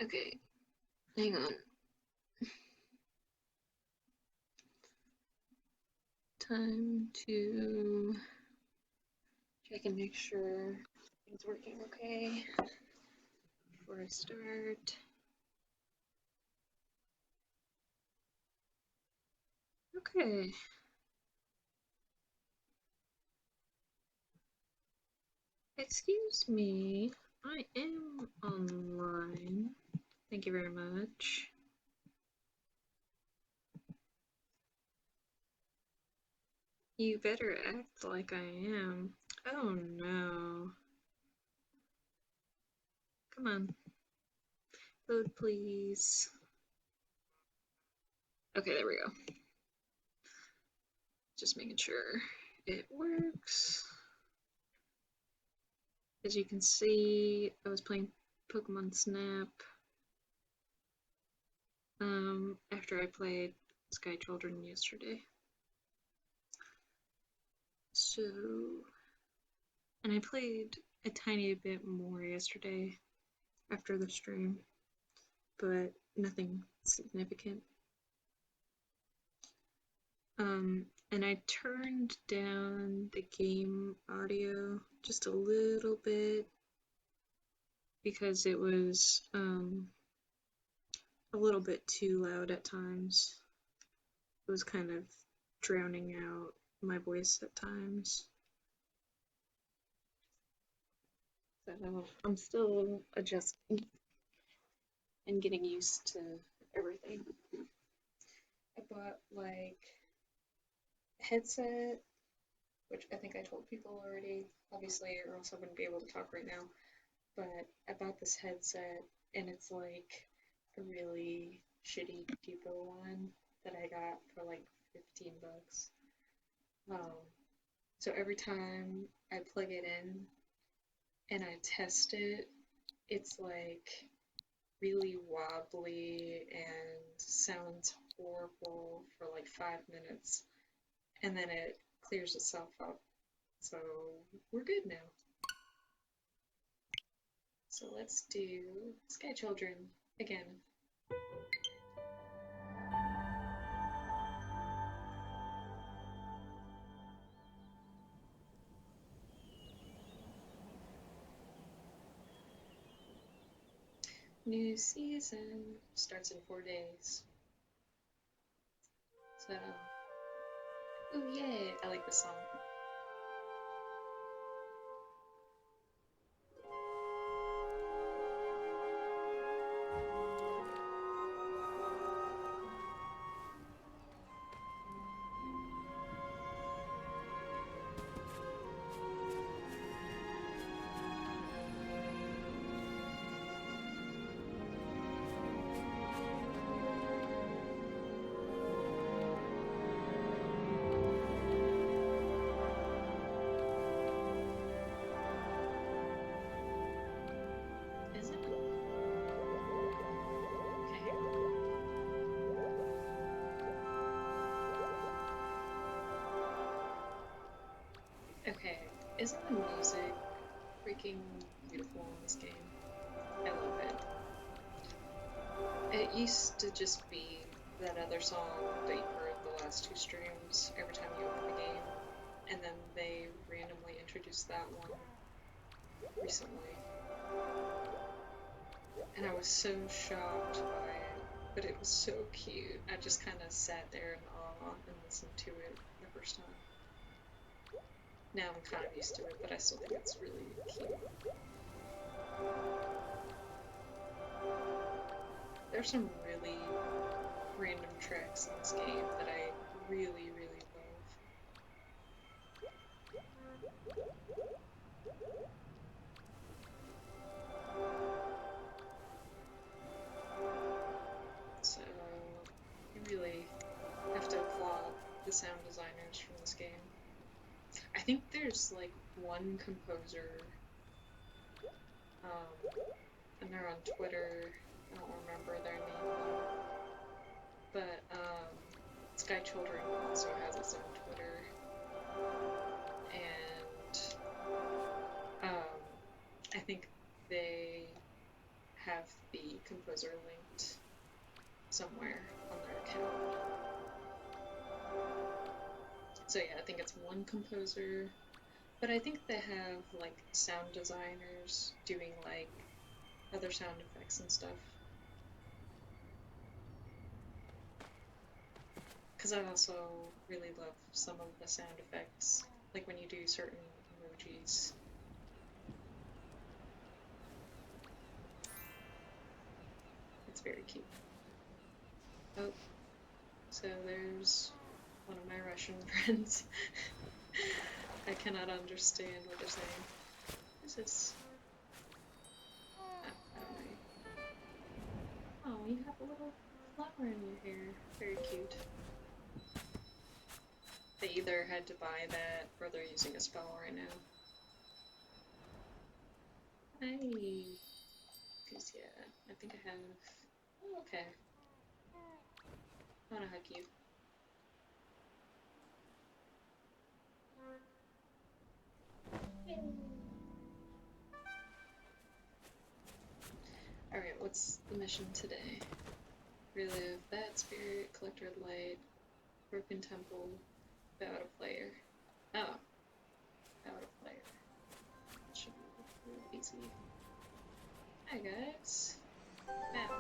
Okay, hang on. Time to check and make sure things working okay before I start. Okay. Excuse me, I am online. Thank you very much. You better act like I am. Oh no. Come on. Load, please. Okay, there we go. Just making sure it works. As you can see, I was playing Pokemon Snap after I played Sky Children yesterday. So, and I played a tiny bit more yesterday after the stream, but nothing significant. And I turned down the game audio just a little bit because it was a little bit too loud at times. It was kind of drowning out my voice at times. So I'm still adjusting and getting used to everything. I bought like a headset, which I think I told people already, obviously, or else I wouldn't be able to talk right now. But I bought this headset, and it's like a really shitty, cheapo one that I got for like 15 bucks. Um, so every time I plug it in and I test it, it's like really wobbly and sounds horrible for like 5 minutes, and then it clears itself up. So we're good now. So let's do Sky Children again. New season starts in 4 days. So, oh yay, I like this song. Is it? Okay. Okay. Isn't the music freaking beautiful in this game? I love it. It used to just be that other song that you heard the last two streams every time you open the game, and then they randomly introduced that one recently. And I was so shocked by it, but it was so cute. I just kind of sat there in awe and listened to it the first time. Now I'm kind of used to it, but I still think it's really cute. There's some really random tracks in this game that I really, really love. So, you really have to applaud the sound designers from this game. I think there's like one composer, and they're on Twitter. I don't remember their name though. But Sky Children also has its own Twitter, and I think they have the composer linked somewhere on their account. So yeah, I think it's one composer, but I think they have like sound designers doing like other sound effects and stuff. Because I also really love some of the sound effects, like when you do certain emojis. It's very cute. Oh, so there's one of my Russian friends. I cannot understand what they're saying. What is this? Oh, I don't know. Oh, you have a little flower in your hair. Very cute. They either had to buy that or they're using a spell right now. Hi. Because, yeah, I think I have... Oh, okay. I want to hug you. Alright, what's the mission today? Relive Bat Spirit, Collector of Light, Broken Temple, Bow to Player. Oh. Bow to Player. That should be real easy. Hi guys. Bow.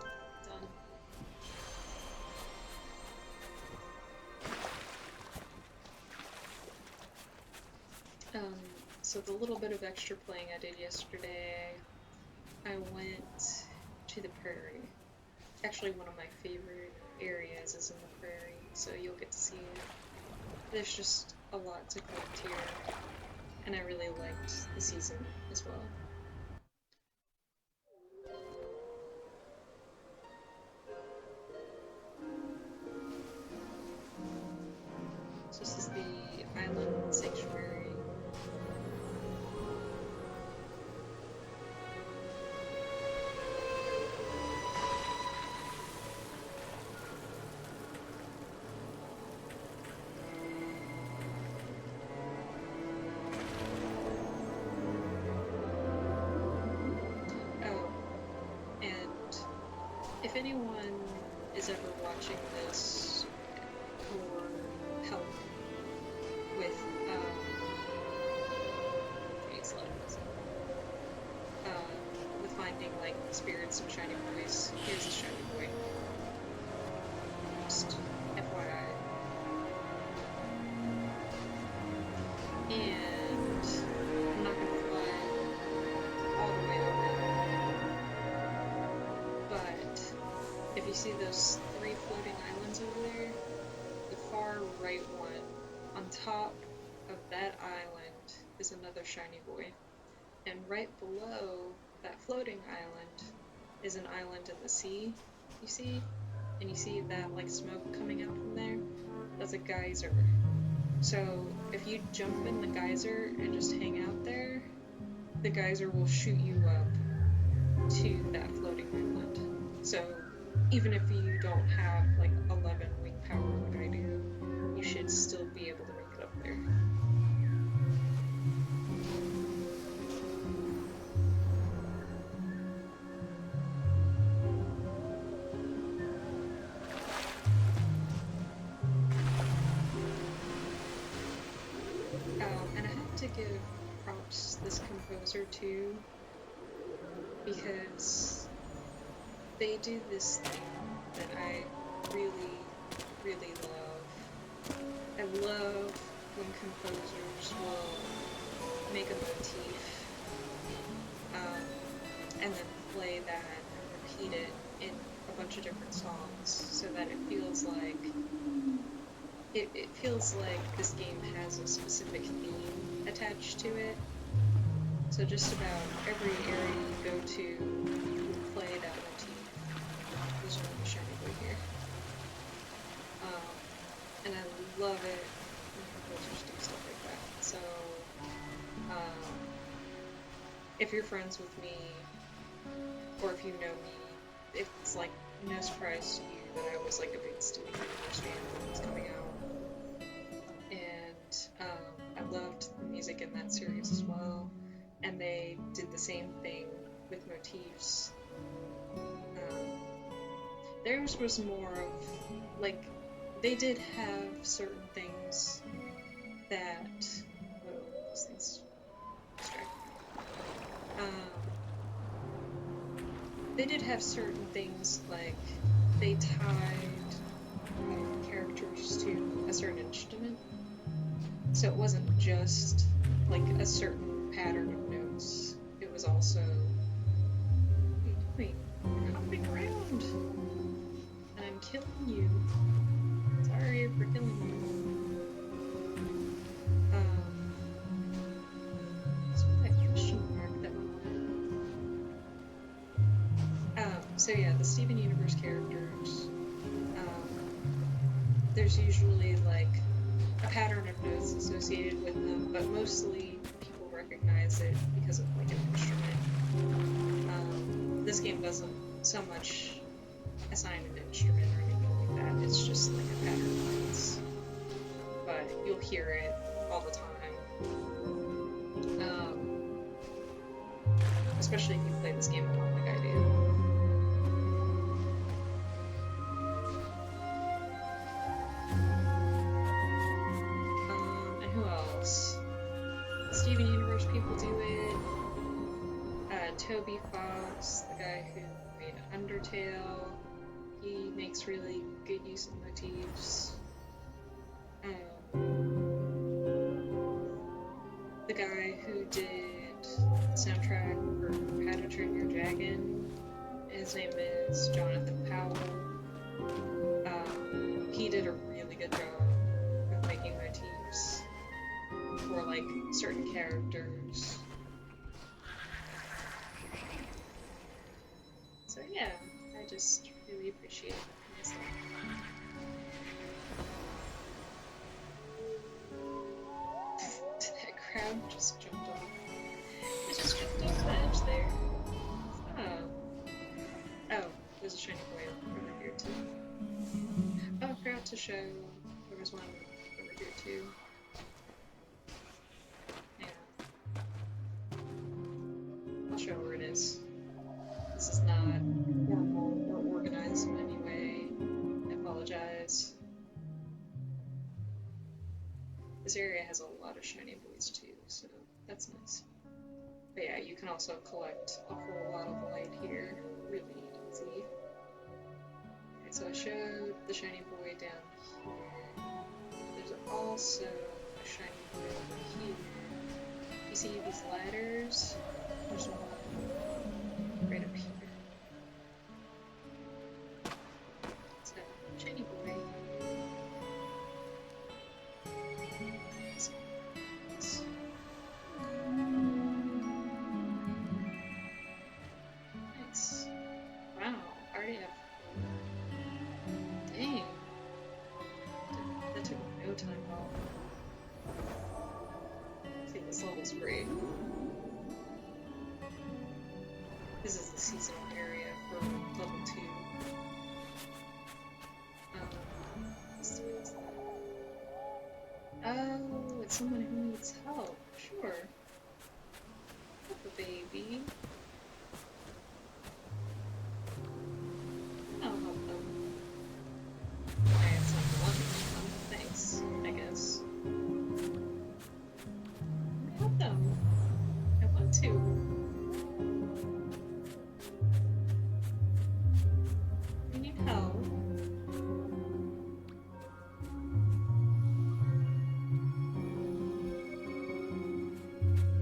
Done. So the little bit of extra playing I did yesterday, I went to the prairie. Actually, one of my favorite areas is in the prairie, so you'll get to see it. There's just a lot to collect here, and I really liked the season as well. So this is the island sanctuary. Oh, and if anyone is ever watching this for help with, geez, with finding like spirits and shiny boys, here's a shiny boy. Just FYI. And I'm not gonna fly all the way over, but if you see those 3 floating islands over there, the far right one, on top of that island is another shiny boy. And right below that floating island is an island in the sea, you see? And you see that like smoke coming out from there? That's a geyser. So if you jump in the geyser and just hang out there, the geyser will shoot you up to that floating island. So even if you don't have like 11 wing power like I do, you should still be able to make it up there. And I have to give props this composer too, because they do this thing that I really, really love. I love when composers will make a motif, and then play that and repeat it in a bunch of different songs, so that it feels like this game has a specific theme attached to it. So just about every area you go to, you will play that motif. There's another shiny boy here. And I love it when composers do stuff like that. So, if you're friends with me, or if you know me, it's like no surprise to you that I was like a big Steven Universe fan when it was coming out. And I loved the music in that series as well. And they did the same thing with motifs theirs was more of, like, they did have certain things that, whoa, these things distract me. They did have certain things, like, they tied characters to a certain instrument. So it wasn't just, like, a certain pattern of notes. It was also, wait, you're hopping around, and I'm killing you. Sorry for killing you. What's with that question mark that went on? So yeah, the Steven Universe characters, there's usually, like, a pattern of notes associated with them, but mostly people recognize it because of, like, an instrument. This game doesn't so much assign an instrument or anything like that, it's just like a pattern of notes. But you'll hear it all the time. Especially if you play this game a lot like I do. Who else? Steven Universe people do it. Toby Fox, the guy who made Undertale, he makes really good use of motifs. The guy who did the soundtrack for How to Train Your Dragon, his name is Jonathan Powell. He did a really good job of making motifs for, like, certain characters. So yeah, I just really appreciate that kind of stuff. That crab just jumped off. It just jumped off the edge there. Oh, there's a shiny boy over here too. Oh, I forgot to show there was one over here too. I'll show where it is. This is not formal or organized in any way. I apologize. This area has a lot of shiny boys too, so that's nice. But yeah, you can also collect a whole lot of light here. Really easy. Okay, so I showed the shiny boy down here. There's also a shiny boy over here. You see these ladders? There's one right up here. So, shiny boy. Nice. Wow, I already have. Dang. That took no time at all. I think this level's great. This is the seasonal area for level 2. Let's see what's that. Oh, it's someone who needs help. Sure. Help a baby. I'll help them. Okay, it's not the one. Thanks, I guess. Help them. I want to. We need help.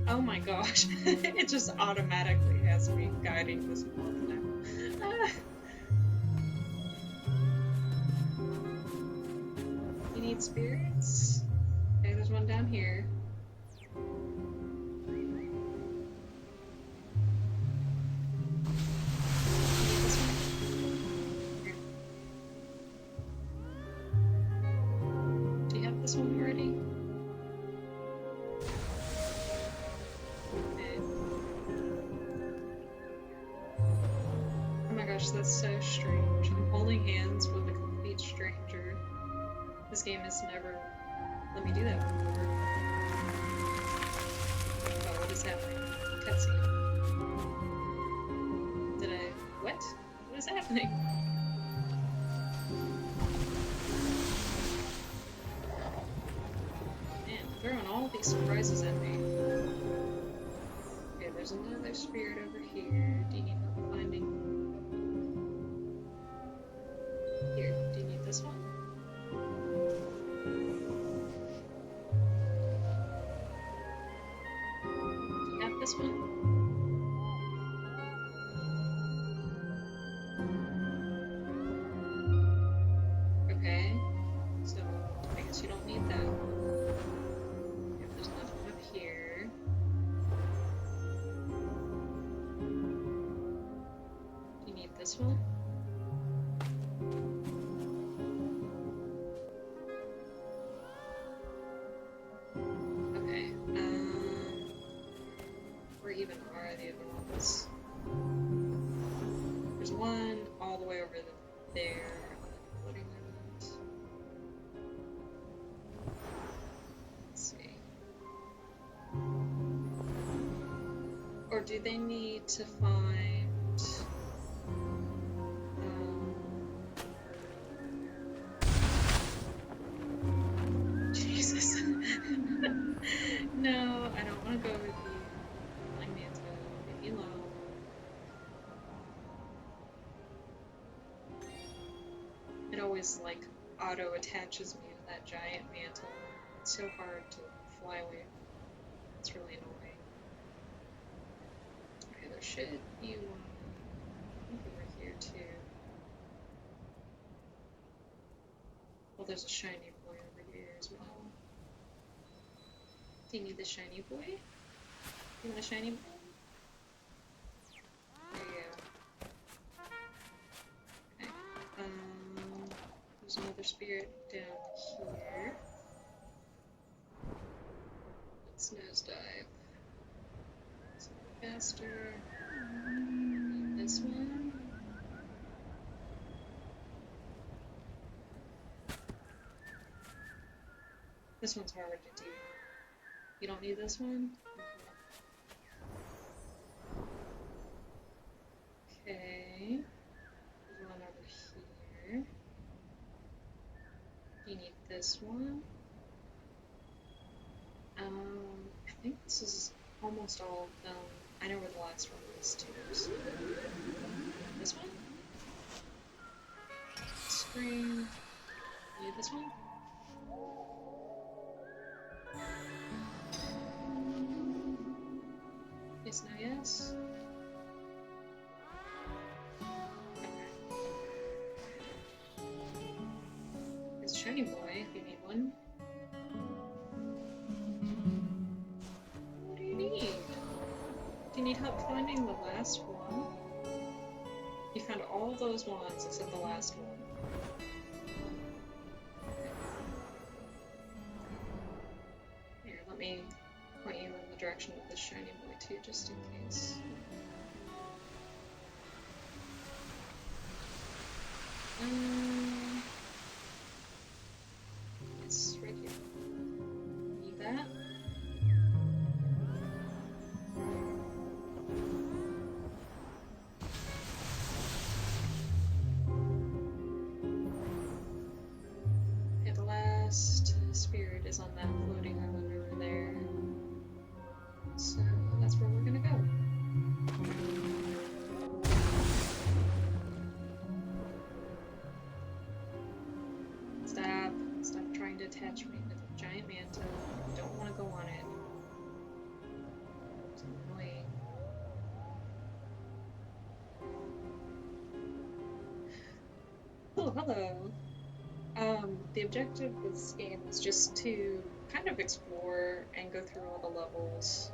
Oh my gosh, it just automatically has me guiding this moth now. You need spirits? Okay, there's one down here. This one? Here. Do you have this one already? Oh my gosh, that's so strange. I'm holding hands with a complete stranger. This game has never let me do that before. Oh, what is happening? Cutscene. Did I... what? What is happening? all these surprises at me. Okay, there's another spirit over here. Do you need help finding? Here, do you need this one? Do you have this one? Okay, so I guess you don't need that one. If there's another one up here. Do you need this one? Okay, where even are the other ones? There's one all the way over there. Floating island. Let's see. Or do they need to find Jesus. No, I don't want to go with you. Flying Manta, leave me alone. It always like auto attaches me to that giant mantle. It's so hard to fly away. It's really annoying. Okay, there should be one over here too. Well, there's a shiny boy over here as well. Do you need the shiny boy? You want a shiny boy? There you go. Okay. There's another spirit down here. Let's nosedive. So faster. This one. This one's hard to do. You don't need this one? Okay. There's one over here. You need this one. I think this is almost all of them. I know where the last one is too. So. This one? Screen. You need this one? Yes, no, yes. Okay. There's a shiny boy if you need one. What do you need? Do you need help finding the last one? You found all those ones except the last one. Here, let me point you in the direction of the shiny boy too, just in case. It's right here. Need that? Okay, the last spirit is on that floating island over there. So that's where we're gonna go. Stop trying to attach me to the giant manta. I don't want to go on it. It's annoying. Oh, hello. The objective of this game is just to kind of explore and go through all the levels.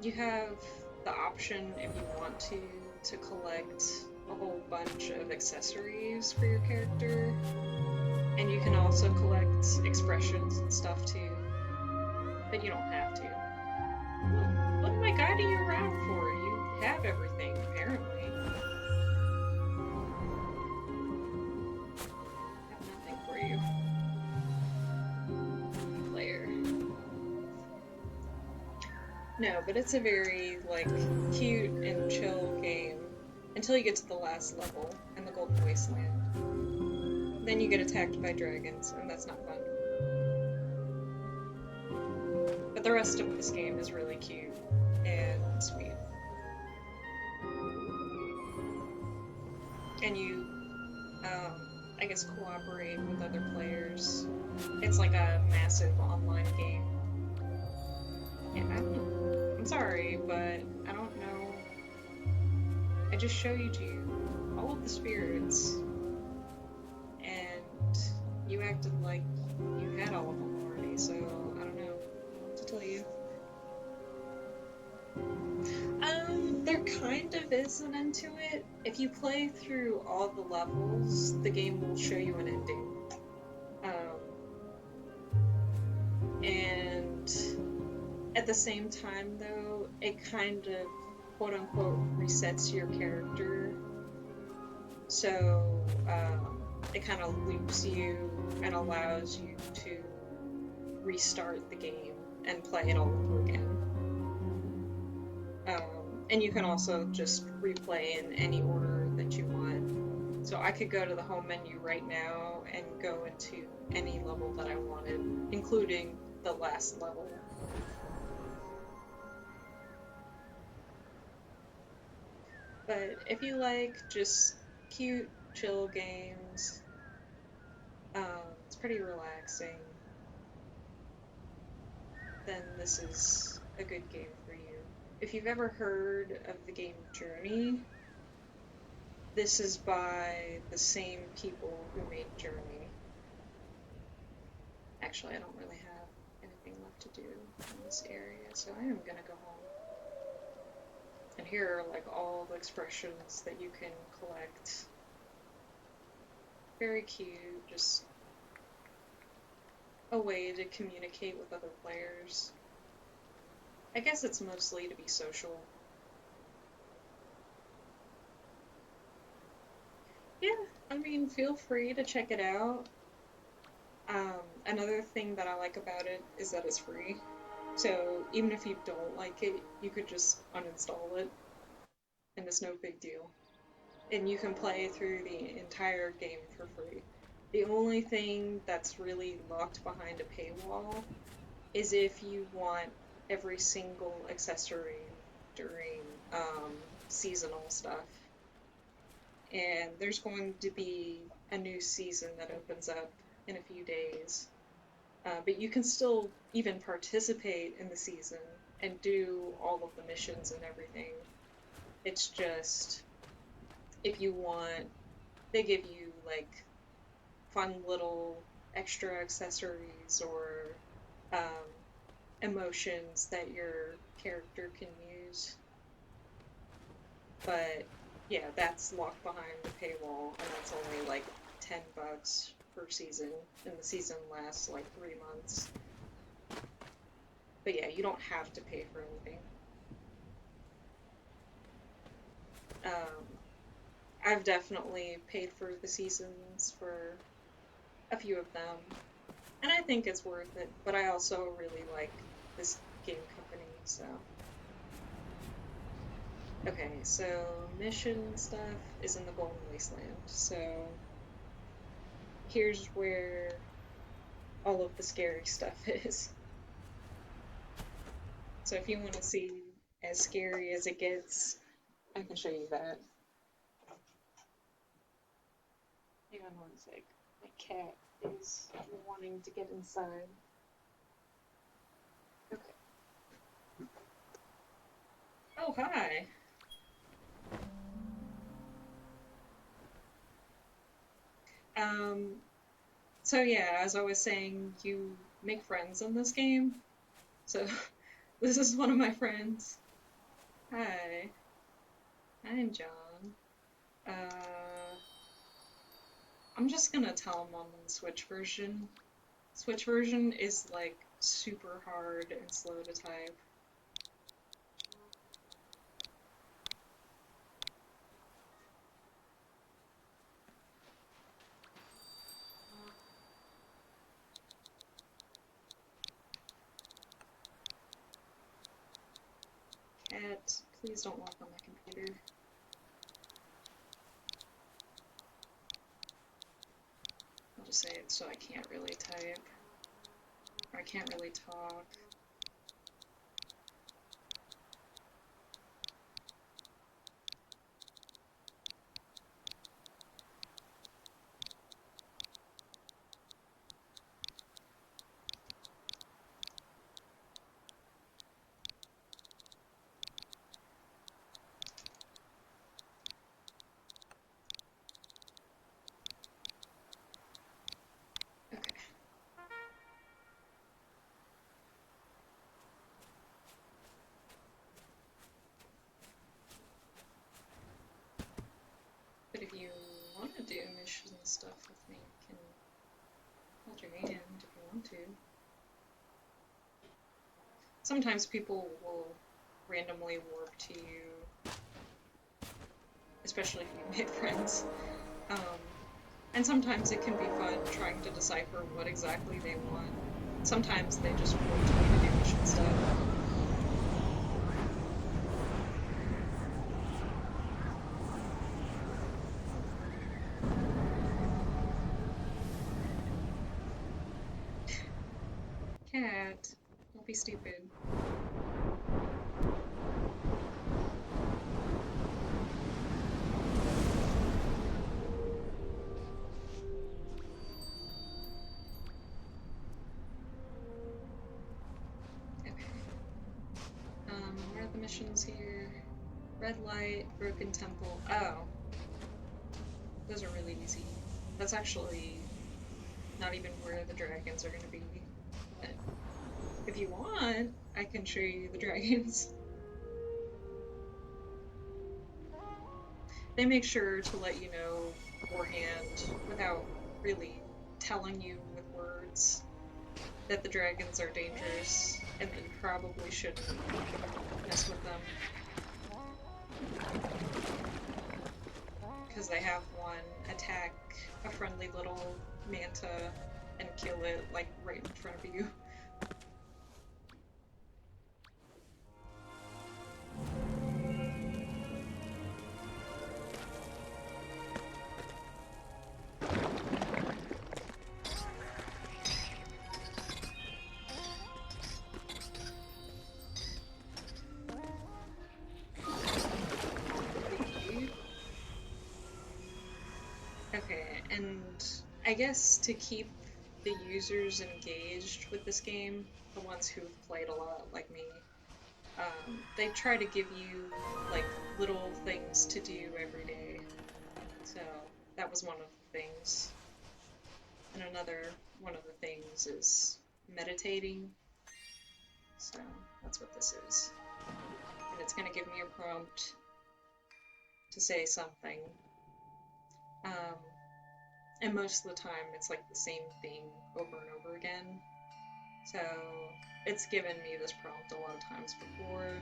You have the option, if you want to collect a whole bunch of accessories for your character, and you can also collect expressions and stuff too, but you don't have to. What am I guiding you around for? You have everything, apparently. I have nothing for you. Player. No, but it's a very, like, cute and chill game until you get to the last level in the Golden Wasteland. Then you get attacked by dragons, and that's not fun. But the rest of this game is really cute and sweet. And you, I guess, cooperate with other players. It's like a massive online game. Yeah, I'm sorry, but I don't know. I just showed you all of the spirits, and you acted like you had all of them already, so I don't know what to tell you. There kind of is an end to it. If you play through all the levels, the game will show you an ending. And at the same time, though, it kind of quote unquote resets your character. So it kind of loops you and allows you to restart the game and play it all over again. And you can also just replay in any order that you want. So I could go to the home menu right now and go into any level that I wanted, including the last level. But if you like just cute, chill games, it's pretty relaxing, then this is a good game for you. If you've ever heard of the game Journey, this is by the same people who made Journey. Actually, I don't really have anything left to do in this area, so I am gonna go home. And here are like all the expressions that you can collect. Very cute, just a way to communicate with other players. I guess it's mostly to be social. Yeah, I mean, feel free to check it out. Another thing that I like about it is that it's free. So even if you don't like it, you could just uninstall it, and it's no big deal. And you can play through the entire game for free. The only thing that's really locked behind a paywall is if you want every single accessory during seasonal stuff. And there's going to be a new season that opens up in a few days. But you can still even participate in the season and do all of the missions and everything. It's just, if you want, they give you like fun little extra accessories or emotions that your character can use. But yeah, that's locked behind the paywall, and that's only like $10 per season, and the season lasts like 3 months. But yeah, you don't have to pay for anything. I've definitely paid for the seasons for a few of them, and I think it's worth it, but I also really like this game company, so. Okay, so mission stuff is in the Golden Wasteland, so here's where all of the scary stuff is. So if you want to see as scary as it gets, I can show you that. Hang on one sec. My cat is wanting to get inside. Okay. Oh, hi. So yeah, as I was saying, you make friends in this game. So this is one of my friends. Hi. I'm John. I'm just gonna tell him on the Switch version. Switch version is like super hard and slow to type. Cat, please don't walk on my computer. I'll just say it so I can't really type. Or I can't really talk. want to do missions and stuff with me, you can hold your hand if you want to. Sometimes people will randomly warp to you, especially if you make friends. And sometimes it can be fun trying to decipher what exactly they want. Sometimes they just warp to you to do mission stuff. Cat, don't be stupid. Okay. What are the missions here? Red light, broken temple. Oh. Those are really easy. That's actually not even where the dragons are going to be. But if you want, I can show you the dragons. They make sure to let you know beforehand, without really telling you with words, that the dragons are dangerous and that you probably shouldn't mess with them. Because they have one attack a friendly little manta and kill it, like, right in front of you. Okay, and I guess to keep the users engaged with this game, the ones who've played a lot like me, they try to give you, like, little things to do every day. So that was one of the things. And another one of the things is meditating. So that's what this is. And it's going to give me a prompt to say something. And most of the time it's like the same thing over and over again. So it's given me this prompt a lot of times before.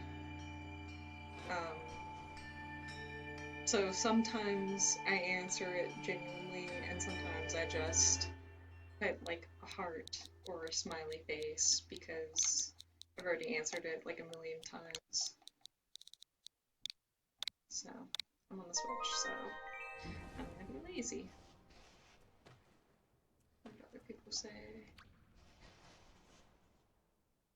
So sometimes I answer it genuinely, and sometimes I just put like a heart or a smiley face because I've already answered it like a million times. So I'm on the Switch, so I'm gonna be lazy. What do other people say?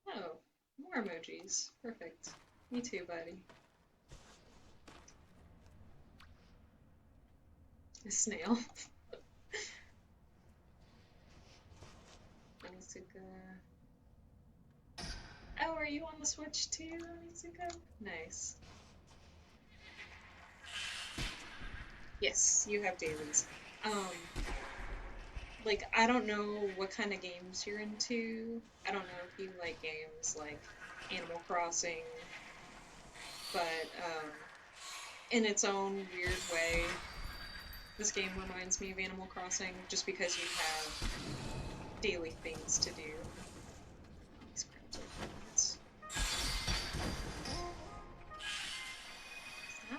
Oh, more emojis. Perfect. Me too, buddy. A snail. Onizuka. Oh, are you on the Switch too, Onizuka? Nice. Yes, you have dailies. Like, I don't know what kind of games you're into. I don't know if you like games like Animal Crossing, but in its own weird way, this game reminds me of Animal Crossing just because you have daily things to do. These crabs are nuts.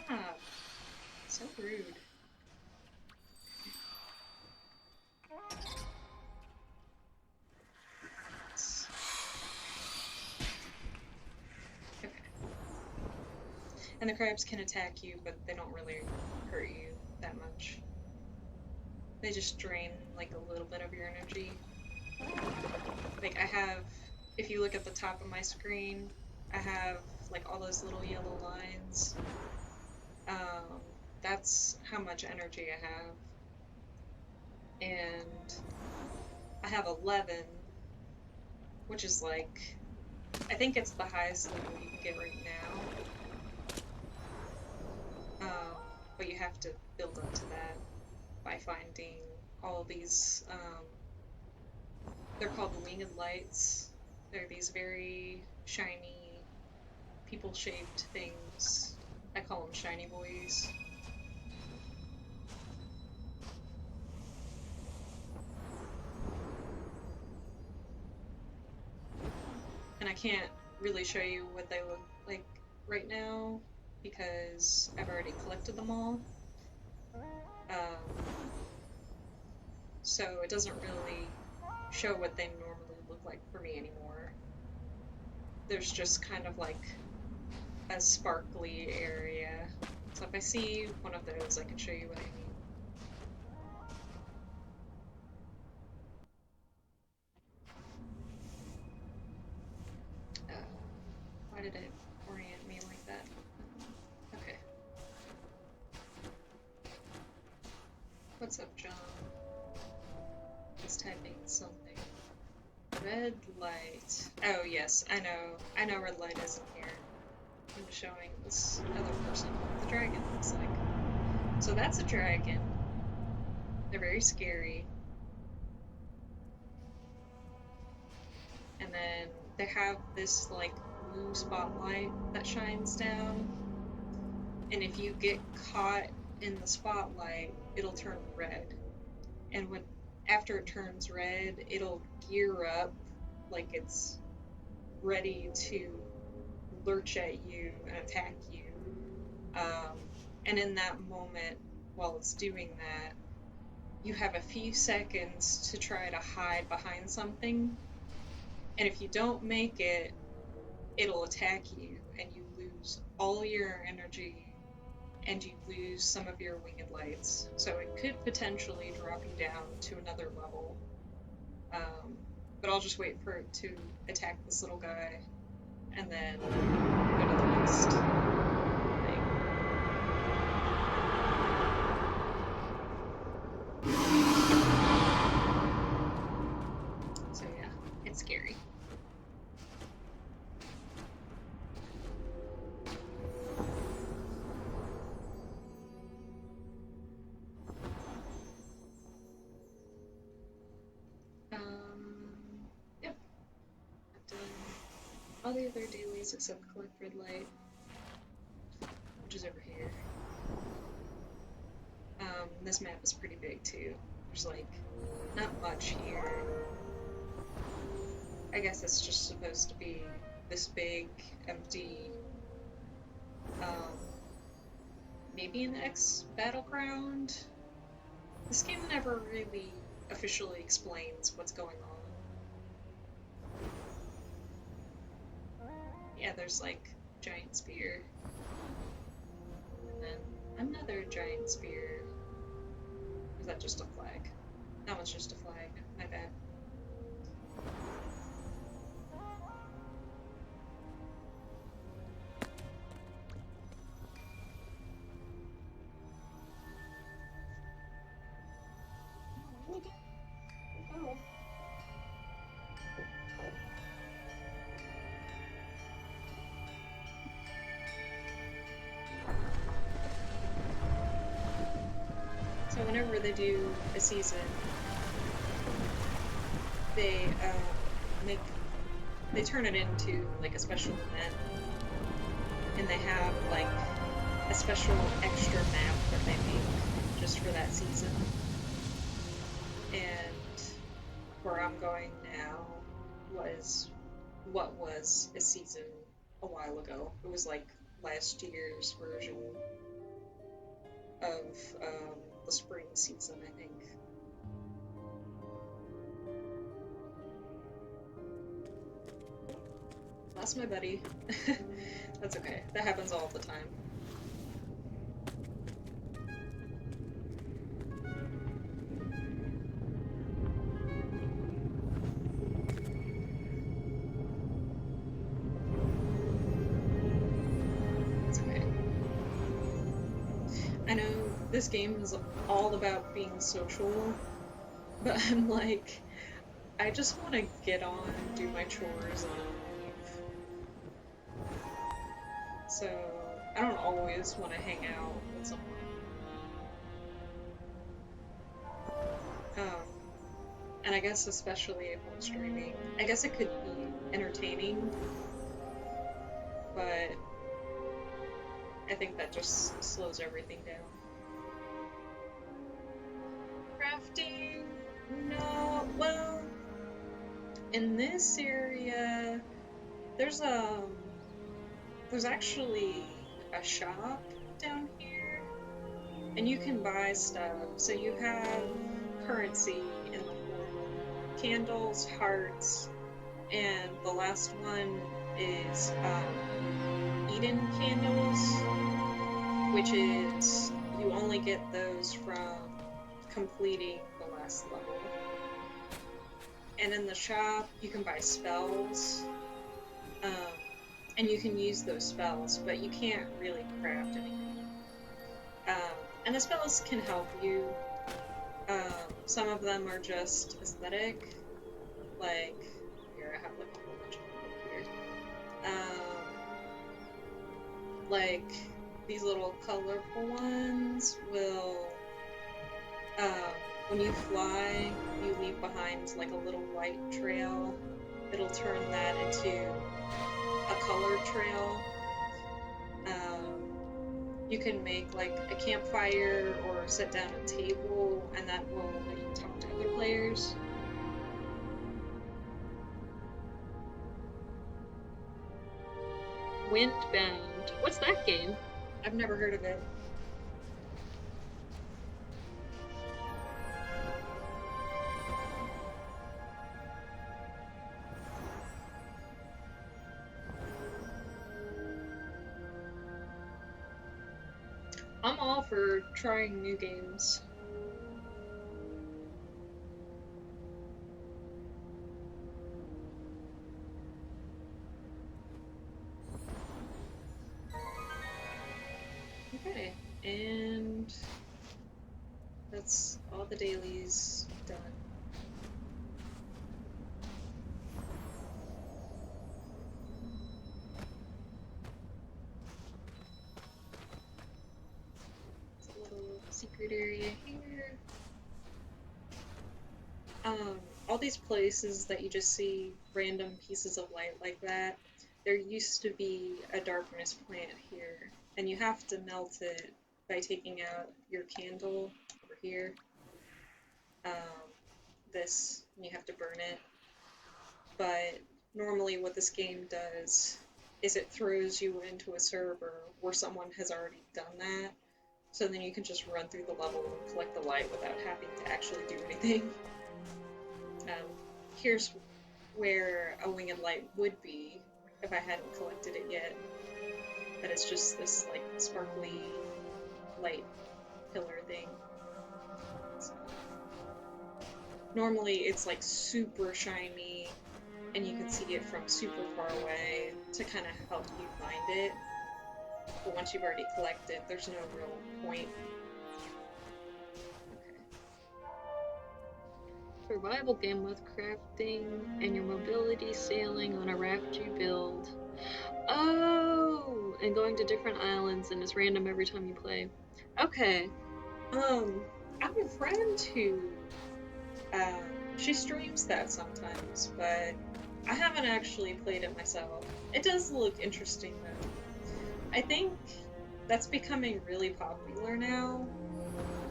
Stop. So rude. Okay. And the crabs can attack you, but they don't really hurt you that much. They just drain like a little bit of your energy. Like, I have, if you look at the top of my screen, I have like all those little yellow lines. That's how much energy I have. And I have 11, which is like, I think it's the highest level you can get right now. But you have to build up to that by finding all of these, they're called winged lights. They're these very shiny, people-shaped things. I call them shiny boys. can't really show you what they look like right now because I've already collected them all. So it doesn't really show what they normally look like for me anymore. There's just kind of like a sparkly area. So if I see one of those, I can show you what I mean. Why did it orient me like that? Okay. What's up, John? He's typing something. Red light. Oh yes, I know. I know red light is in here. I'm showing this other person what the dragon looks like. So that's a dragon. They're very scary. And then they have this like blue spotlight that shines down. And if you get caught in the spotlight, it'll turn red. And when after it turns red, it'll gear up like it's ready to lurch at you and attack you. And in that moment, while it's doing that, you have a few seconds to try to hide behind something. And if you don't make it, it'll attack you and you lose all your energy and you lose some of your winged lights. So it could potentially drop you down to another level. But I'll just wait for it to attack this little guy and then go to the next thing. So yeah, it's scary. Yep. I've done all the other dailies except collect red light, which is over here. This map is pretty big too. There's like not much here. I guess it's just supposed to be this big, empty, maybe an X battleground. This game never really officially explains what's going on. Yeah, there's like giant spear. And then another giant spear. Or is that just a flag? That one's just a flag. My bad. Oh. So whenever they do a season, they turn it into like a special event, and they have like a special extra map that they make just for that season. And where I'm going now was what was a season a while ago. It was like last year's version of the spring season, I think. Lost my buddy. That's okay. That happens all the time. It's okay. I know this game is all about being social, but I'm like, I just want to get on, do my chores, and leave. So I don't always want to hang out with someone. And I guess especially if I'm streaming, I guess it could be entertaining, but I think that just slows everything down. Crafting? No, well, in this area, There's actually a shop down here, and you can buy stuff. So you have currency in the form of candles, hearts, and the last one is Eden candles, which is you only get those from completing the last level. And in the shop, you can buy spells, and you can use those spells, but you can't really craft anything. And the spells can help you. Some of them are just aesthetic, like, here I have like a whole bunch of them over here. Like, these little colorful ones will, when you fly, you leave behind like a little white trail. It'll turn that into a colored trail. You can make like a campfire or set down a table, and that will let you talk to other players. Windbound. What's that game? I've never heard of it. I'm all for trying new games. Okay, and that's all the dailies done. It's a little secret area here. All these places that you just see random pieces of light like that, there used to be a darkness plant here, and you have to melt it by taking out your candle over here. This, and you have to burn it. But normally what this game does is it throws you into a server where someone has already done that, so then you can just run through the level and collect the light without having to actually do anything. Here's where a winged light would be if I hadn't collected it yet, but it's just this like sparkly light pillar thing. So, normally it's like super shiny and you can see it from super far away to kind of help you find it, but once you've already collected, there's no real point. Survival game with crafting and your mobility sailing on a raft you build. Oh, and going to different islands, and it's random every time you play. Okay. I have a friend who, she streams that sometimes, but I haven't actually played it myself. It does look interesting though. I think that's becoming really popular now.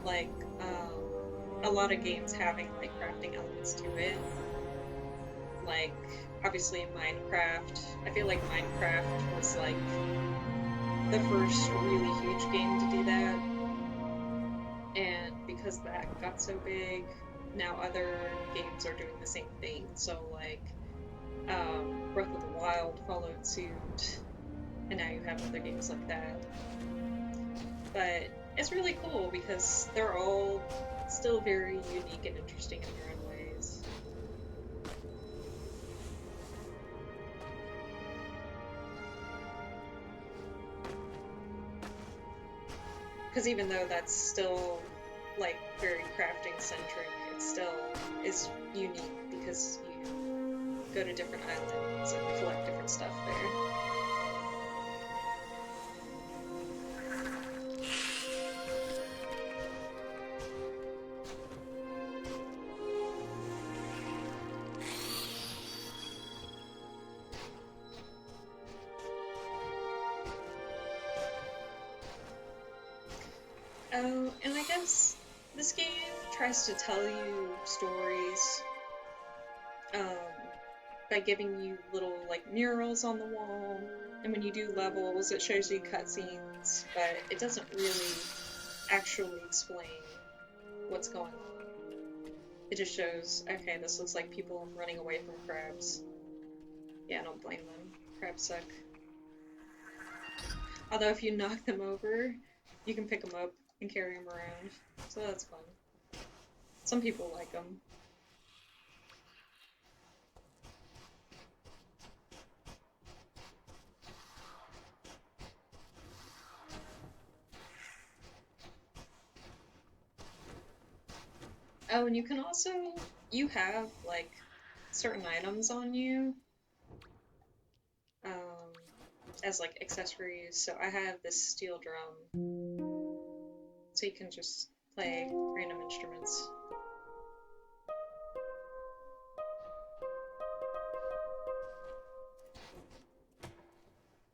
Like, a lot of games having like crafting elements to it. Like, obviously Minecraft. I feel like Minecraft was like the first really huge game to do that. And because that got so big, now other games are doing the same thing. So like, Breath of the Wild followed suit, and now you have other games like that. But it's really cool because they're all still very unique and interesting in their own ways. Because even though that's still like very crafting centric, it still is unique because you go to different islands and collect different stuff there. Oh, and I guess this game tries to tell you stories, by giving you little like murals on the wall. And when you do levels, it shows you cutscenes, but it doesn't really actually explain what's going on. It just shows, okay, this looks like people running away from crabs. Yeah, I don't blame them. Crabs suck. Although if you knock them over, you can pick them up and carry them around. So that's fun. Some people like them. Oh, and you can also, you have like certain items on you um, as like accessories. So I have this steel drum, so you can just play random instruments.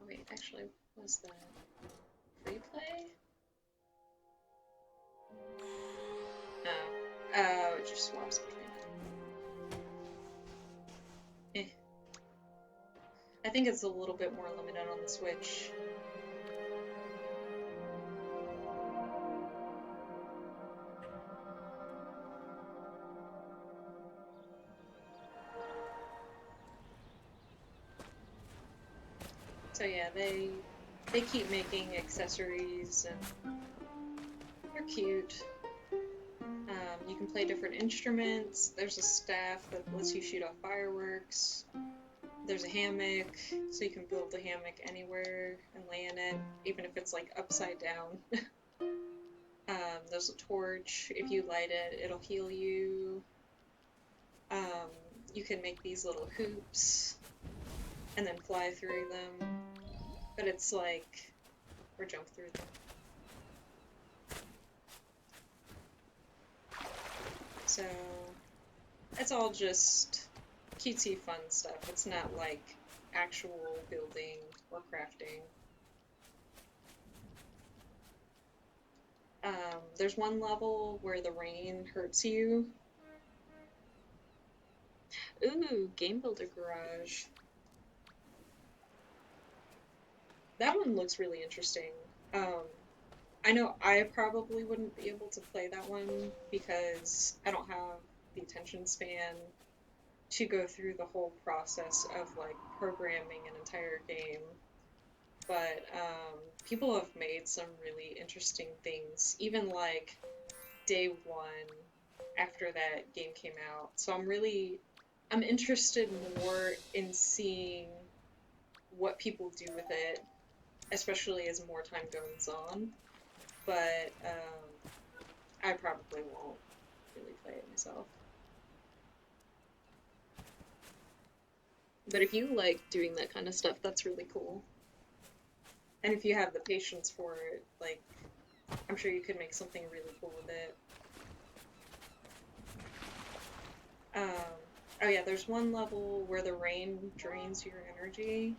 Oh wait, actually, was that free play? Oh, oh, it just swaps between them. Eh. I think it's a little bit more limited on the Switch. So yeah, they keep making accessories and they're cute. You can play different instruments. There's a staff that lets you shoot off fireworks. There's a hammock, so you can build a hammock anywhere and lay in it, even if it's like upside down. There's a torch. If you light it, it'll heal you. Um, you can make these little hoops and then fly through them, but it's like, or jump through them. So it's all just cutesy fun stuff. It's not like actual building or crafting. There's one level where the rain hurts you. Ooh, Game Builder Garage. That one looks really interesting. Um, I know I probably wouldn't be able to play that one because I don't have the attention span to go through the whole process of like programming an entire game. But people have made some really interesting things, even like day one after that game came out. So I'm interested more in seeing what people do with it, especially as more time goes on. But I probably won't really play it myself. But if you like doing that kind of stuff, that's really cool. And if you have the patience for it, like, I'm sure you could make something really cool with it. Um, oh yeah, there's one level where the rain drains your energy,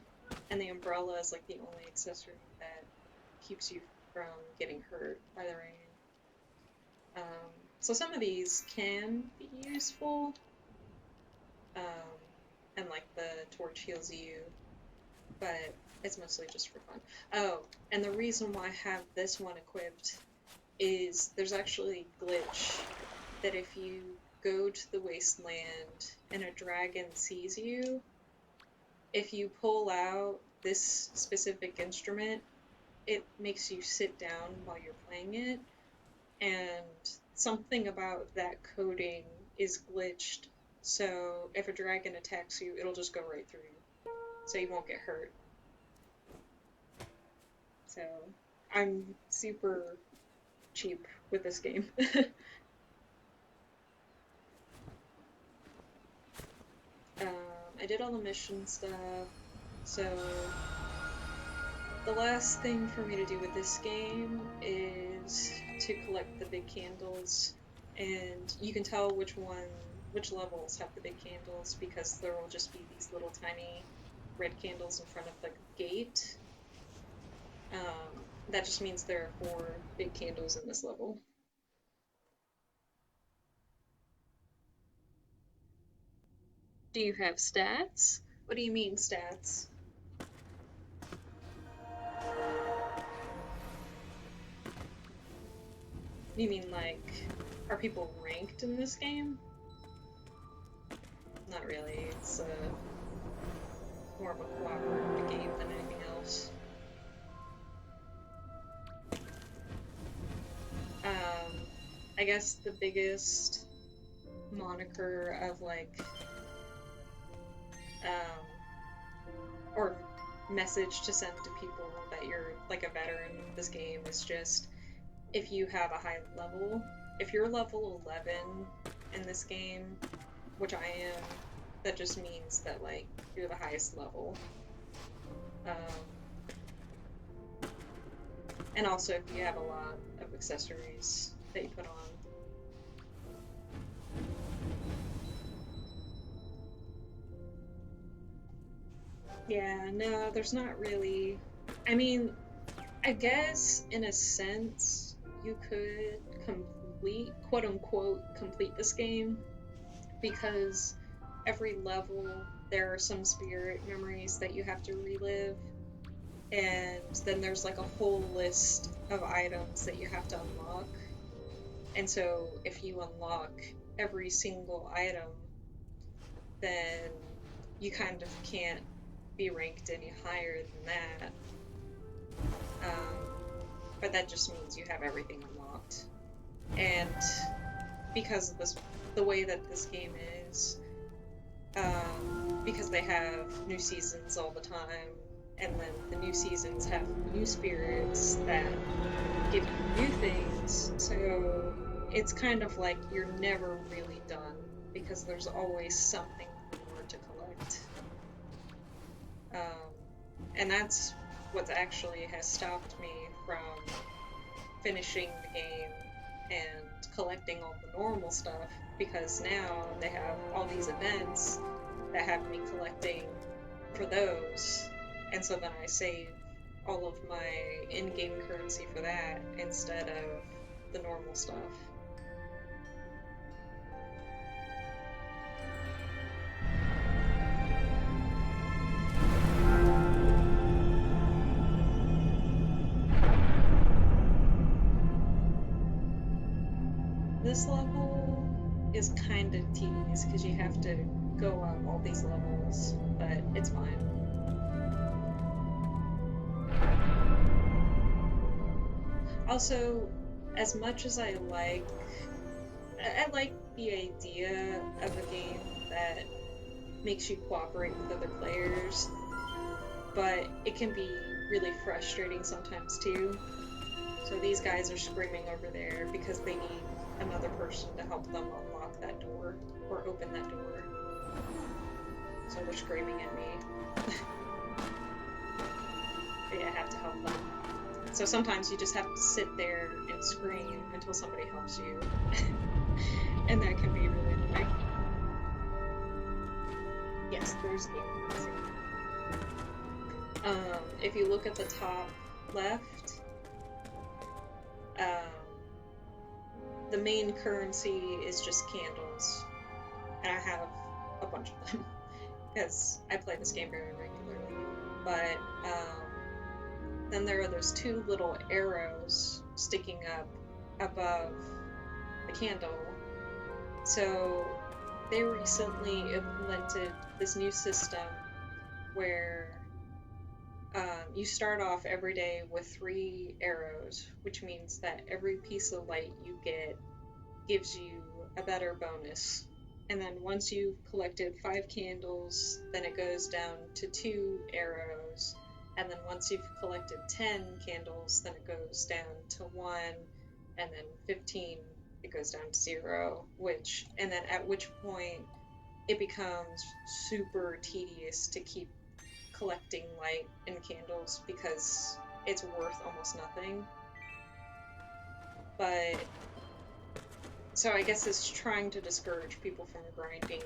and the umbrella is like the only accessory that keeps you from getting hurt by the rain. So some of these can be useful, um, and like the torch heals you, but it's mostly just for fun. Oh, and the reason why I have this one equipped is there's actually a glitch that if you go to the wasteland and a dragon sees you, if you pull out this specific instrument, it makes you sit down while you're playing it, and something about that coding is glitched, so if a dragon attacks you, it'll just go right through you, so you won't get hurt. So I'm super cheap with this game. um, I did all the mission stuff, so the last thing for me to do with this game is to collect the big candles, and you can tell which levels have the big candles because there will just be these little tiny red candles in front of the gate. That just means there are 4 big candles in this level. Do you have stats? What do you mean, stats? You mean, like, are people ranked in this game? Not really. It's more of a cooperative game than anything else. I guess the biggest moniker of, like, or message to send to people that you're, like, a veteran of this game is just, if you have a high level, if you're level 11 in this game, which I am, that just means that, like, you're the highest level. And also if you have a lot of accessories that you put on. Yeah, no, there's not really... I mean, I guess, in a sense, you could complete, quote-unquote, complete this game, because every level there are some spirit memories that you have to relive, and then there's like a whole list of items that you have to unlock. And so if you unlock every single item, then you kind of can't be ranked any higher than that. But that just means you have everything unlocked. And because of this, the way that this game is, because they have new seasons all the time, and then the new seasons have new spirits that give you new things, so it's kind of like you're never really done, because there's always something more to collect. And that's what actually has stopped me from finishing the game and collecting all the normal stuff, because now they have all these events that have me collecting for those, and so then I save all of my in-game currency for that instead of the normal stuff. This level is kind of tedious because you have to go up all these levels, but it's fine. Also, as much as I like the idea of a game that makes you cooperate with other players, but it can be really frustrating sometimes too. So these guys are screaming over there because they need another person to help them unlock that door or open that door. So they're screaming at me. But yeah, I have to help them. So sometimes you just have to sit there and scream until somebody helps you. And that can be really annoying. Yes, there's game currency. If you look at the top left, the main currency is just candles, and I have a bunch of them because I play this game very regularly. But then there are those two little arrows sticking up above the candle. So they recently implemented this new system where you start off every day with 3 arrows, which means that every piece of light you get gives you a better bonus. And then once you've collected 5 candles, then it goes down to 2 arrows. And then once you've collected 10 candles, then it goes down to 1. And then 15, it goes down to 0. And then at which point it becomes super tedious to keep collecting light and candles because it's worth almost nothing. But so I guess it's trying to discourage people from grinding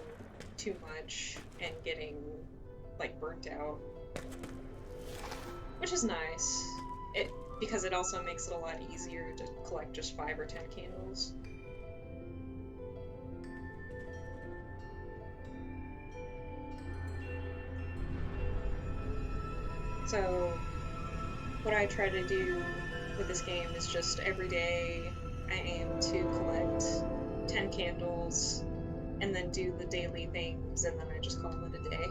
too much and getting like burnt out, which is nice. Because it also makes it a lot easier to collect just 5 or 10 candles. So what I try to do with this game is just every day I aim to collect 10 candles and then do the daily things, and then I just call it a day.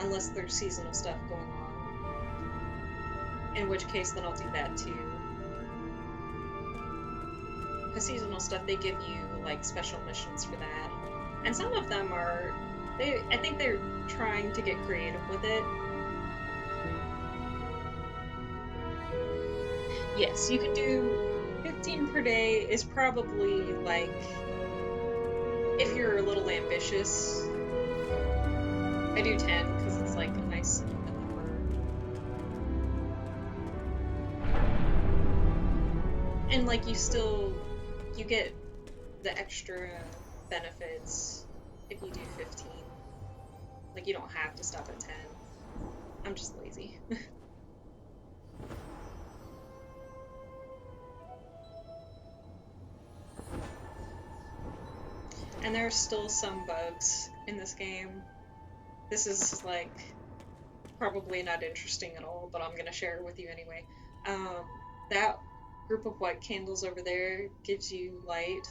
Unless there's seasonal stuff going on, in which case then I'll do that too. Because seasonal stuff, they give you like special missions for that, and some of them are, I think they're trying to get creative with it. Yes, you can do 15 per day is probably like, if you're a little ambitious. I do 10 because it's like a nice even number. And like you get the extra benefits if you do 15. Like you don't have to stop at 10. I'm just lazy. And there are still some bugs in this game. This is like probably not interesting at all, but I'm gonna share it with you anyway. That group of white candles over there gives you light,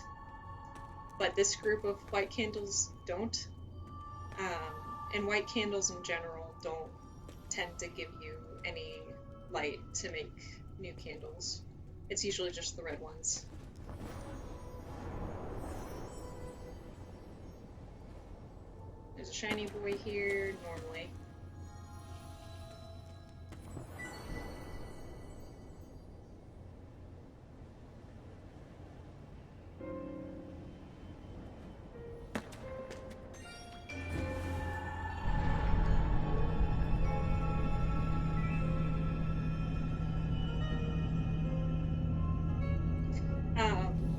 but this group of white candles don't. And white candles in general don't tend to give you any light to make new candles. It's usually just the red ones. There's a shiny boy here, normally.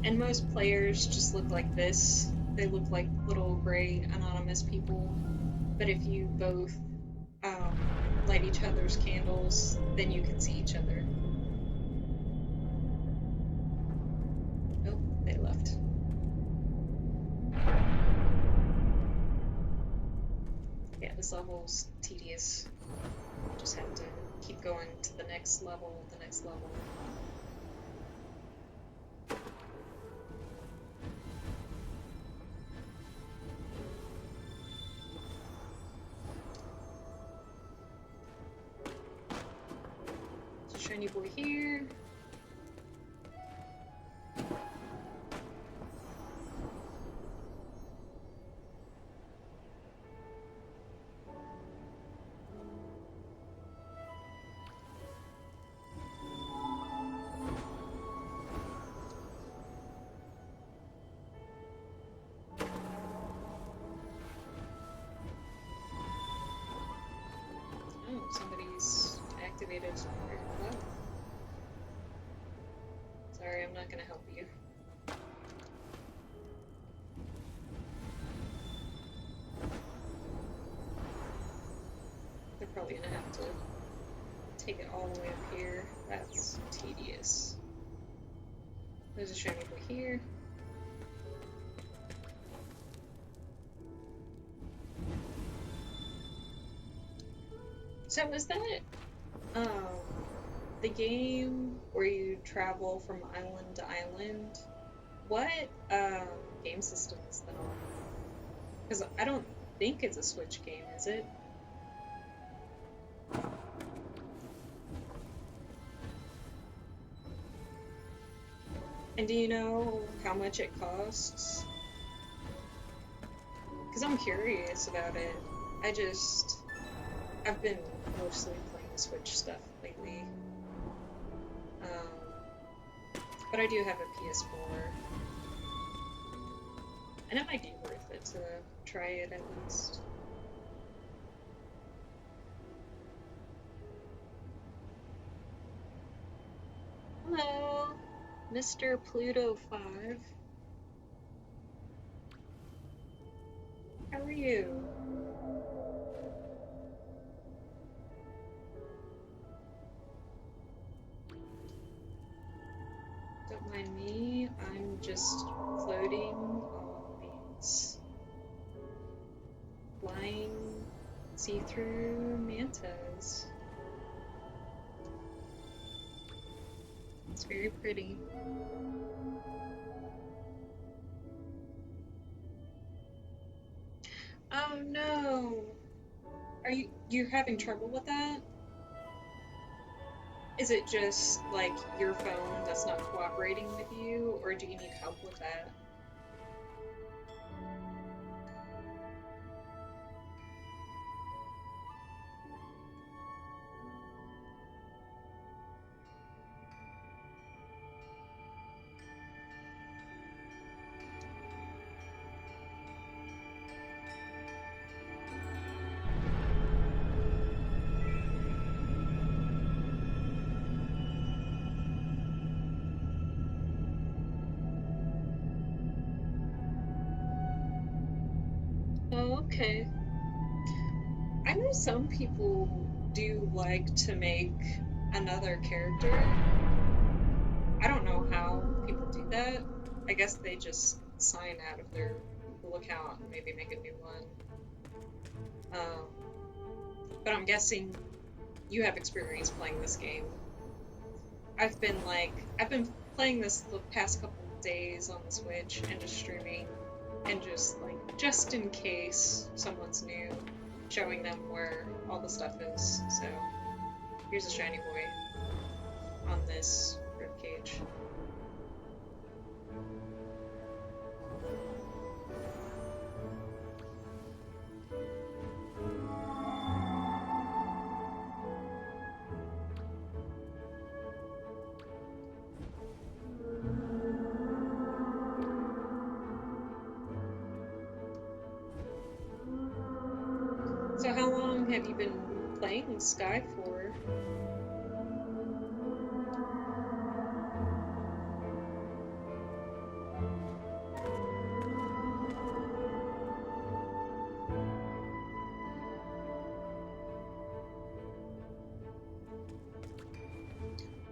And most players just look like this. They look like little gray anonymous people. But if you both light each other's candles, then you can see each other. Oh, they left. Yeah, this level's tedious. Just have to keep going to the next level, the next level. Shiny boy here. Oh, somebody's activated somewhere. Wow. Sorry, I'm not gonna help you. They're probably gonna have to take it all the way up here. That's tedious. There's a shiny boy here. So was that the game where you travel from island to island? What game system is that on? Because I don't think it's a Switch game, is it? And do you know how much it costs? Because I'm curious about it. I've been mostly playing Switch stuff lately. But I do have a PS4. And it might be worth it to try it at least. Hello, Mr. Pluto 5. How are you? Don't mind me, I'm just floating on these flying see-through mantas. It's very pretty. Oh no! Are you having trouble with that? Is it just like your phone that's not cooperating with you, or do you need help with that? Oh, okay. I know some people do like to make another character. I don't know how people do that. I guess they just sign out of their Google account and maybe make a new one. But I'm guessing you have experience playing this game. I've been playing this the past couple of days on the Switch and just streaming and just in case someone's new, showing them where all the stuff is. So here's a shiny boy on this ribcage. So how long have you been playing Sky for?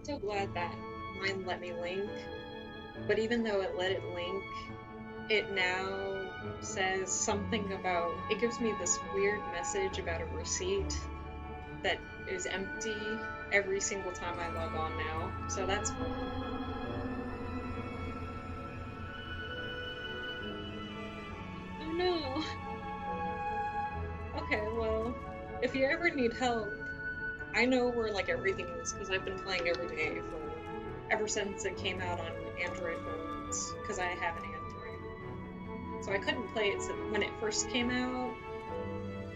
So glad that mine let me link, but even though it let it link, it now says something about, it gives me this weird message about a receipt that is empty every single time I log on now. So that's fun. Oh no. Okay, well, if you ever need help, I know where like everything is because I've been playing every day for ever since it came out on Android phones because I have an Android. So I couldn't play it when it first came out,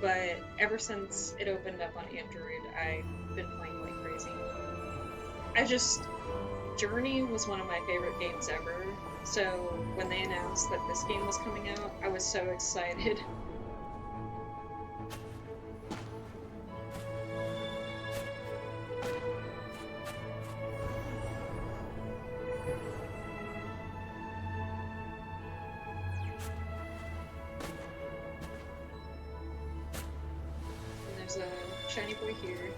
but ever since it opened up on Android, I've been playing like crazy. I just Journey was one of my favorite games ever. So when they announced that this game was coming out, I was so excited. And there's a shiny boy here,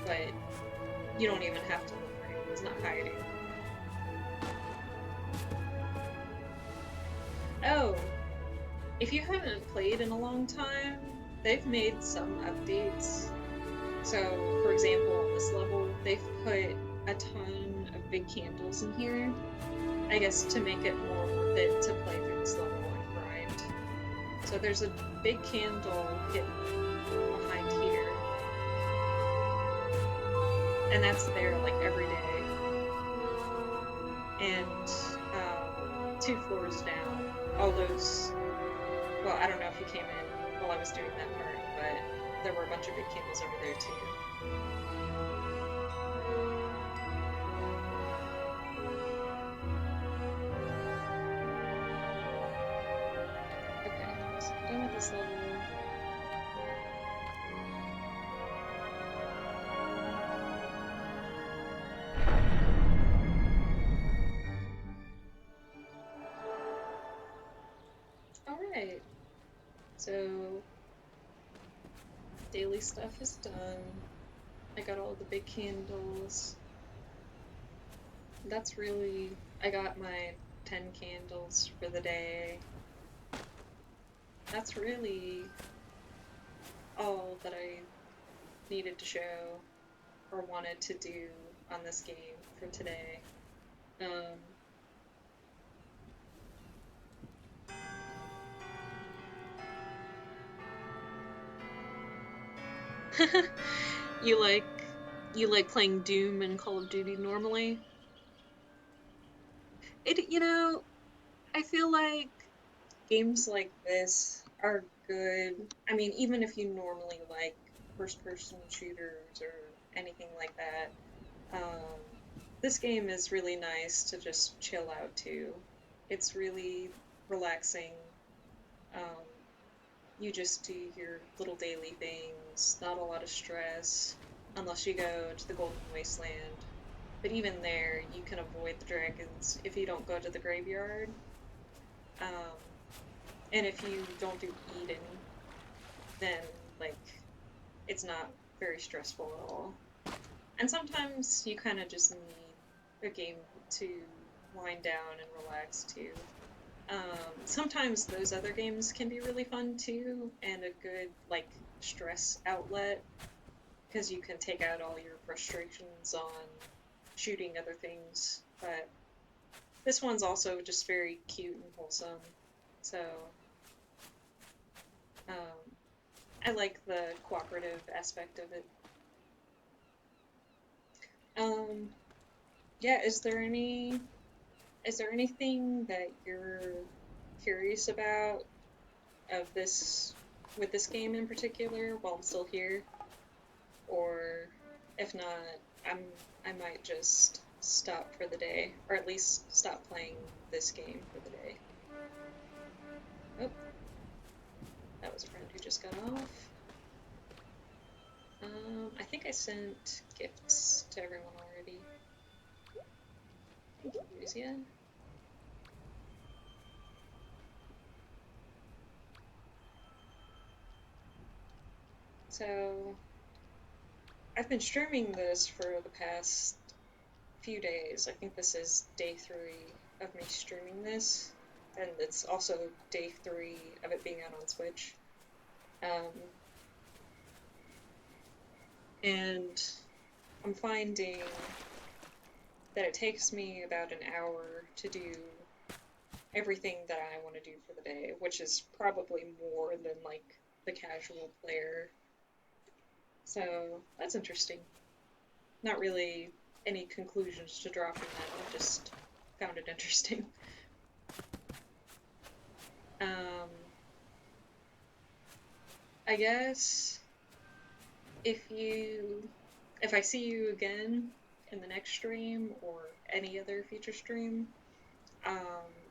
but you don't even have to look for him. He's not hiding. Oh, if you haven't played in a long time, they've made some updates. So, for example, on this level, they've put a ton of big candles in here, I guess to make it more worth it to play through this level and grind. So there's a big candle hidden behind here, and that's there like every day. And 2 floors down, all those. Well, I don't know if you came in while I was doing that part, but there were a bunch of big candles over there too. Okay, so I'm done with this level. Alright, so daily stuff is done. I got all the big candles. That's really, I got my 10 candles for the day. That's really all that I needed to show or wanted to do on this game. for today. Um, you like you like playing Doom and Call of Duty normally? I feel like games like this are good. I mean, even if you normally like first person shooters or anything like that, um, this game is really nice to just chill out to. It's really relaxing. Um, you just do your little daily things, not a lot of stress, unless you go to the Golden Wasteland. But even there, you can avoid the dragons if you don't go to the graveyard. Um, and if you don't do eating, then, like, it's not very stressful at all. And sometimes you kind of just need a game to wind down and relax too. Sometimes those other games can be really fun too, and a good, like, stress outlet, because you can take out all your frustrations on shooting other things. But this one's also just very cute and wholesome. So, um, I like the cooperative aspect of it. Um, yeah, is there anything that you're curious about of this with this game in particular while I'm still here? Or if not, I'm I might just stop for the day, or at least stop playing this game for the day. Oh, that was a friend who just got off. I think I sent gifts to everyone already. Thank you, Rizia. So, I've been streaming this for the past few days. I think this is day 3 of me streaming this, and it's also day 3 of it being out on Switch. Um, and I'm finding that it takes me about an hour to do everything that I want to do for the day, which is probably more than, like, the casual player. So that's interesting. Not really any conclusions to draw from that. I just found it interesting. Um, I guess if you if I see you again in the next stream or any other future stream,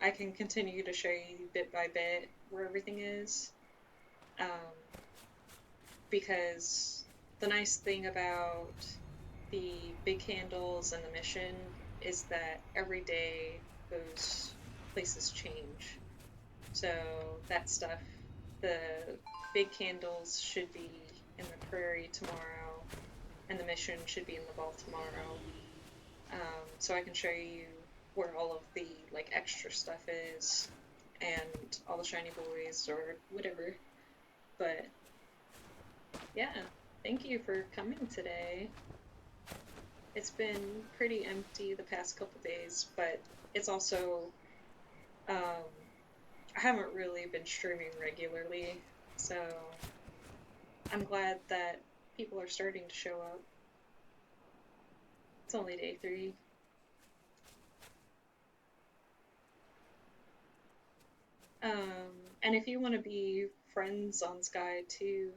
I can continue to show you bit by bit where everything is. Um, because the nice thing about the big candles and the mission is that every day those places change. So that stuff, the big candles should be in the prairie tomorrow, and the mission should be in the vault tomorrow. So I can show you where all of the, like, extra stuff is, and all the shiny boys or whatever. But yeah, thank you for coming today. It's been pretty empty the past couple days, but it's also um, I haven't really been streaming regularly, so I'm glad that people are starting to show up. It's only day 3. And if you want to be friends on Sky too,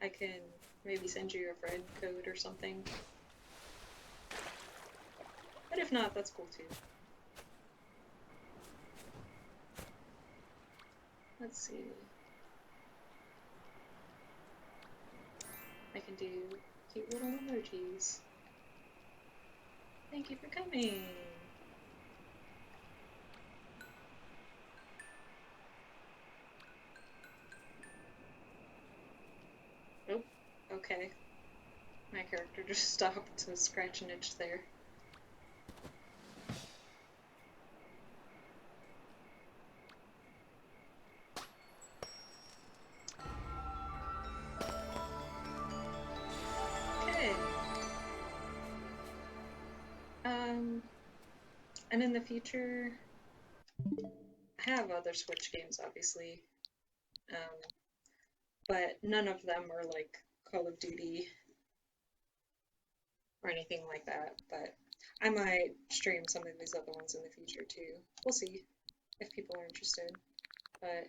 I can maybe send you a friend code or something. But if not, that's cool too. Let's see. I can do cute little emojis. Thank you for coming. Oh, okay. My character just stopped to scratch an itch there. Okay. And in the future, I have other Switch games, obviously, um, but none of them are like Call of Duty or anything like that. But I might stream some of these other ones in the future too. We'll see if people are interested. But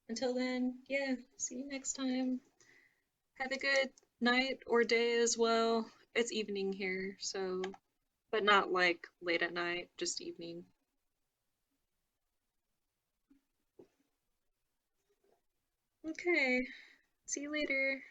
until then, yeah, see you next time. Have a good night or day as well. It's evening here, so, but not like late at night, just evening. Okay, see you later.